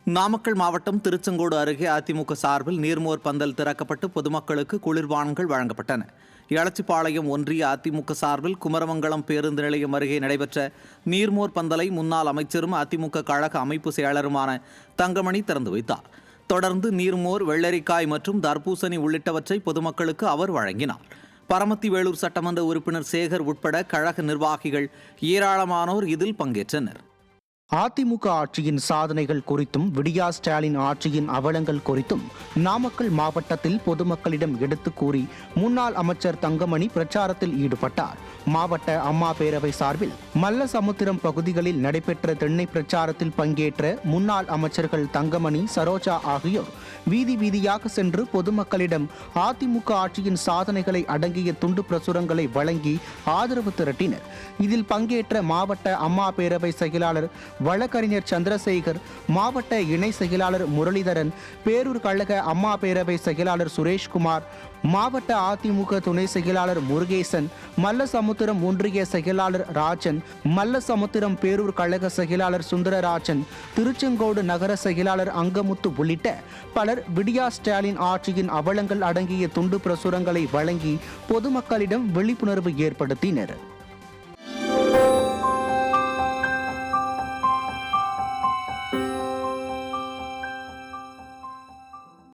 நாமக்கல் மாவட்டம் திருச்செங்கோடு அருகே அதிமுக சார்பில் நீர்மோர் பந்தல் திறக்கப்பட்டு பொதுமக்களுக்கு குளிர்பானங்கள் வழங்கப்பட்டன. எளச்சிபாளையம் ஒன்றிய அதிமுக சார்பில் குமரமங்கலம் பேருந்து நிலையம் அருகே நடைபெற்ற நீர்மோர் பந்தலை முன்னாள் அமைச்சரும் அதிமுக கழக அமைப்பு செயலருமான தங்கமணி திறந்து வைத்தார். தொடர்ந்து நீர்மோர், வெள்ளரிக்காய் மற்றும் தர்பூசணி உள்ளிட்டவற்றை பொதுமக்களுக்கு அவர் வழங்கினார். பரமத்தி வேலூர் சட்டமன்ற உறுப்பினர் சேகர் உட்பட கழக நிர்வாகிகள் ஏராளமானோர் இதில் பங்கேற்றனர். அதிமுக ஆட்சியின் சாதனைகள் குறித்தும் விடியா ஸ்டாலின் ஆட்சியின் அவலங்கள் குறித்தும் நாமக்கல் மாவட்டத்தில் பொதுமக்களிடம் எடுத்துக் கூறி முன்னாள் அமைச்சர் தங்கமணி பிரச்சாரத்தில் ஈடுபட்டார். மாவட்ட அம்மா பேரவை சார்பில் மல்லசமுத்திரம் பகுதிகளில் நடைபெற்ற தென்னை பிரச்சாரத்தில் பங்கேற்ற முன்னாள் அமைச்சர்கள் தங்கமணி, சரோஜா ஆகியோர் வீதி வீதியாக சென்று பொதுமக்களிடம் அதிமுக ஆட்சியின் சாதனைகளை அடங்கிய துண்டு பிரசுரங்களை வழங்கி ஆதரவு திரட்டினர். இதில் பங்கேற்ற மாவட்ட அம்மா பேரவை செயலாளர் வழக்கறிஞர் சந்திரசேகர், மாவட்ட இணை செயலாளர் முரளிதரன், பேரூர் கழக அம்மா பேரவை செயலாளர் சுரேஷ்குமார், மாவட்ட அதிமுக துணை செயலாளர் முருகேசன், மல்லசமுத்திரம் ஒன்றிய செயலாளர் ராஜன், மல்லசமுத்திரம் பேரூர் கழக செயலாளர் சுந்தரராஜன், திருச்செங்கோடு நகர செயலாளர் அங்கமுத்து உள்ளிட்ட பலர் விடியா ஸ்டாலின் ஆட்சியின் அவலங்கள் அடங்கிய துண்டு பிரசுரங்களை வழங்கி பொதுமக்களிடம் விழிப்புணர்வு ஏற்படுத்தினர்.